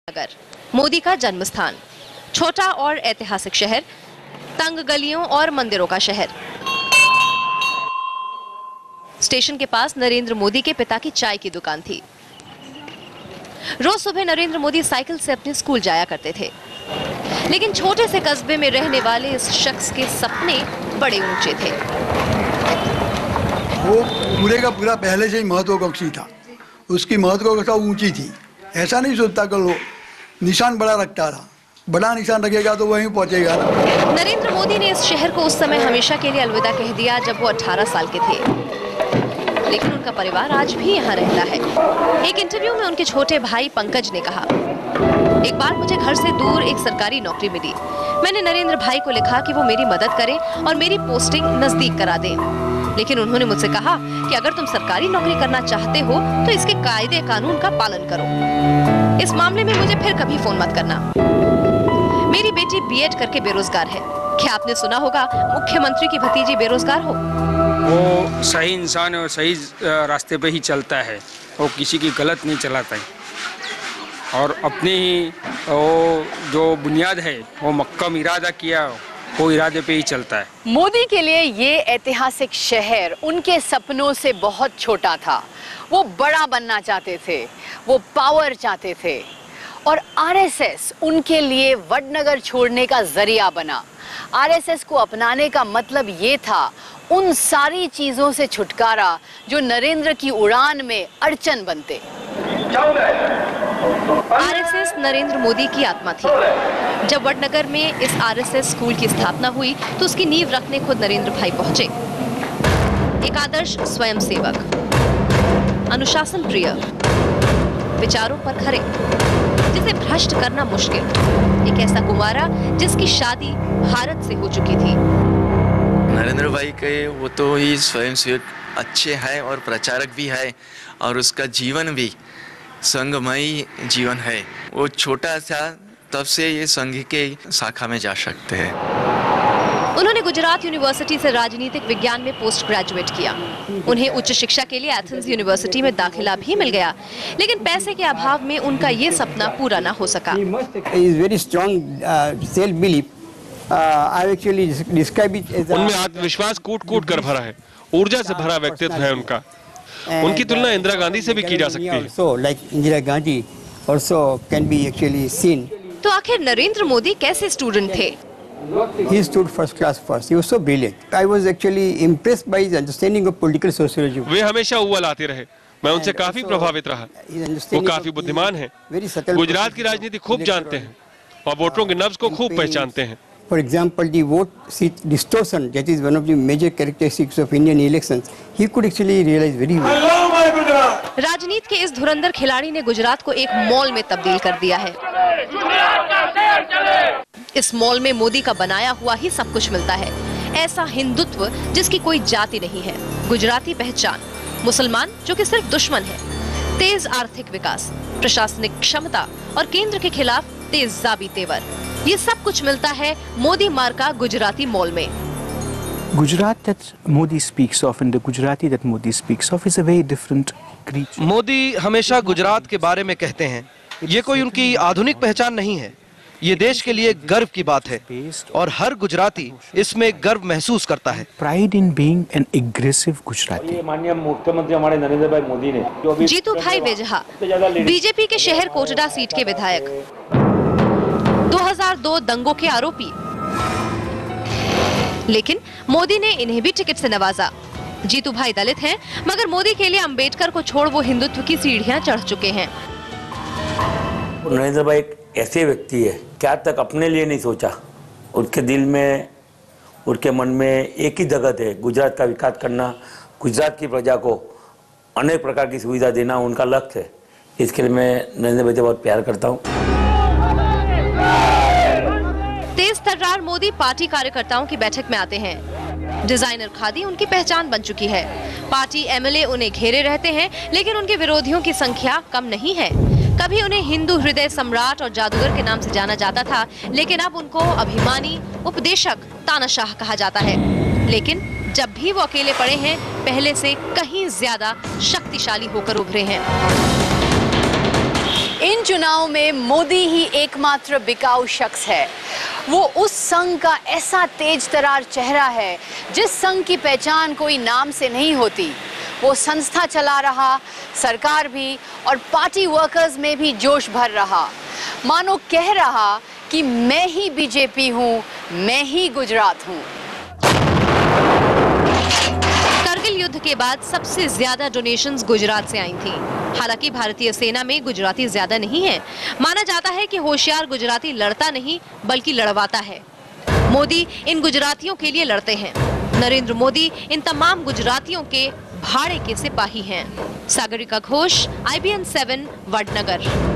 नगर, मोदी का जन्म स्थान, छोटा और ऐतिहासिक शहर, तंग गलियों और मंदिरों का शहर। स्टेशन के पास नरेंद्र मोदी के पिता की चाय की दुकान थी। रोज सुबह नरेंद्र मोदी साइकिल से अपने स्कूल जाया करते थे, लेकिन छोटे से कस्बे में रहने वाले इस शख्स के सपने बड़े ऊंचे थे। वो पूरे का पूरा पहले से ही महत्वाकांक्षी था, उसकी महत्वाकांक्षा ऊंची थी। ऐसा नहीं सोचता कि लो निशान बड़ा रखता रहा, बड़ा निशान रखेगा तो वहीं पहुंचेगा। नरेंद्र मोदी ने इस शहर को उस समय हमेशा के लिए अलविदा कह दिया जब वो 18 साल के थे, लेकिन उनका परिवार आज भी यहाँ रहता है। एक इंटरव्यू में उनके छोटे भाई पंकज ने कहा, एक बार मुझे घर से दूर एक सरकारी नौकरी मिली। मैंने नरेंद्र भाई को लिखा कि वो मेरी मदद करें और मेरी पोस्टिंग नजदीक करा दें, लेकिन उन्होंने मुझसे कहा कि अगर तुम सरकारी नौकरी करना चाहते हो तो इसके कायदे कानून का पालन करो। इस मामले में मुझे फिर कभी फोन मत करना। मेरी बेटी बीएड करके बेरोजगार है। क्या आपने सुना होगा मुख्यमंत्री की भतीजी बेरोजगार हो? वो सही इंसान है और सही रास्ते पे ही चलता है, वो किसी की गलत नहीं चलाता है और अपनी ही वो जो बुनियाद है वो मक्कम इरादा किया वो इरादे पे ही चलता है। मोदी के लिए ये ऐतिहासिक शहर उनके सपनों से बहुत छोटा था। वो बड़ा बनना चाहते थे, वो पावर चाहते थे और आरएसएस उनके लिए वडनगर छोड़ने का जरिया बना। आरएसएस को अपनाने का मतलब ये था उन सारी चीजों से छुटकारा जो नरेंद्र की उड़ान में अड़चन बनते। आरएसएस नरेंद्र मोदी की आत्मा थी। जब वडनगर में इस आरएसएस स्कूल की स्थापना हुई तो उसकी नींव रखने खुद नरेंद्र भाई पहुंचे। एक आदर्श स्वयंसेवक, अनुशासन प्रिय, विचारों पर खरे, जिसे भ्रष्ट करना मुश्किल, एक ऐसा कुमारा जिसकी शादी भारत से हो चुकी थी। नरेंद्र भाई के वो तो ही स्वयंसेवक अच्छे हैं और प्रचारक भी है और उसका जीवन भी संघमयी जीवन है। वो छोटा सा तब से ये संघ के शाखा में जा सकते हैं। उन्होंने गुजरात यूनिवर्सिटी से राजनीतिक विज्ञान में पोस्ट ग्रेजुएट किया। उन्हें उच्च शिक्षा के लिए एथेंस यूनिवर्सिटी में दाखिला भी मिल गया, लेकिन पैसे के अभाव में उनका ये सपना पूरा ना हो सका। उनमें आत्मविश्वास कूट-कूट कर भरा है, ऊर्जा से भरा व्यक्तित्व है उनका। उनकी तुलना इंदिरा गांधी से भी की जा सकती है। तो आखिर नरेंद्र मोदी कैसे स्टूडेंट थे? He stood first class first. He was so brilliant. I was actually impressed by his understanding of political sociology. वे हमेशा अव्वल आते रहे। मैं उनसे काफी प्रभावित रहा। वो काफी बुद्धिमान हैं। गुजरात की राजनीति खूब जानते हैं और वोटरों के नब्ज को खूब पहचानते हैं। For example, the vote seat distortion, that is one of the major characteristics of Indian elections. He could actually realize very well. राजनीति के इस धुरंधर खिलाड़ी ने गुजरात को एक मॉल में तब्दील कर दिया है। इस मॉल में मोदी का बनाया हुआ ही सब कुछ मिलता है। ऐसा हिंदुत्व जिसकी कोई जाति नहीं है, गुजराती पहचान, मुसलमान जो कि सिर्फ दुश्मन है, तेज आर्थिक विकास, प्रशासनिक क्षमता और केंद्र के खिलाफ तेजाबी तेवर, ये सब कुछ मिलता है मोदी मार्का गुजराती मॉल में। Gujarat that Modi speaks of and the Gujarati that Modi speaks of is a very different creature. Modi हमेशा गुजरात के बारे में कहते हैं। ये कोई उनकी आधुनिक पहचान नहीं है, ये देश के लिए गर्व की बात है और हर गुजराती इसमें गर्व महसूस करता है। Pride in being an aggressive Gujarati. माननीय मुख्यमंत्री हमारे नरेंद्र भाई मोदी ने जीतू भाई वेजहा, बीजेपी के शहर कोटड़ा सीट के विधायक, 2002 दंगों के आरोपी, लेकिन मोदी ने इन्हें भी टिकट से नवाजा। जीतू भाई दलित हैं, मगर मोदी के लिए अंबेडकर को छोड़ वो हिंदुत्व की सीढ़ियां चढ़ चुके हैं। नरेंद्र भाई एक ऐसे व्यक्ति है क्या तक अपने लिए नहीं सोचा। उनके दिल में, उनके मन में एक ही जगत है, गुजरात का विकास करना, गुजरात की प्रजा को अनेक प्रकार की सुविधा देना उनका लक्ष्य है। इसके लिए मैं नरेंद्र भाई से बहुत प्यार करता हूँ। तेज तर्रार मोदी पार्टी कार्यकर्ताओं की बैठक में आते हैं। डिजाइनर खादी उनकी पहचान बन चुकी है। पार्टी एमएलए उन्हें घेरे रहते हैं, लेकिन उनके विरोधियों की संख्या कम नहीं है। कभी उन्हें हिंदू हृदय सम्राट और जादूगर के नाम से जाना जाता था, लेकिन अब उनको अभिमानी, उपदेशक, तानाशाह कहा जाता है। लेकिन जब भी वो अकेले पड़े हैं, पहले से कहीं ज्यादा शक्तिशाली होकर उभरे हैं। इन चुनाव में मोदी ही एकमात्र बिकाऊ शख्स है। वो उस संघ का ऐसा तेज तरार चेहरा है जिस संघ की पहचान कोई नाम से नहीं होती। वो संस्था चला रहा, सरकार भी और पार्टी वर्कर्स में भी जोश भर रहा। मानो कह रहा कि मैं ही बीजेपी हूँ, मैं ही गुजरात हूँ। कारगिल युद्ध के बाद सबसे ज्यादा डोनेशंस गुजरात से आई थी। हालांकि भारतीय सेना में गुजराती ज्यादा नहीं है। माना जाता है कि होशियार गुजराती लड़ता नहीं बल्कि लड़वाता है। मोदी इन गुजरातियों के लिए लड़ते हैं। नरेंद्र मोदी इन तमाम गुजरातियों के भाड़े के सिपाही हैं। सागरिका घोष, IBN 7, वडनगर।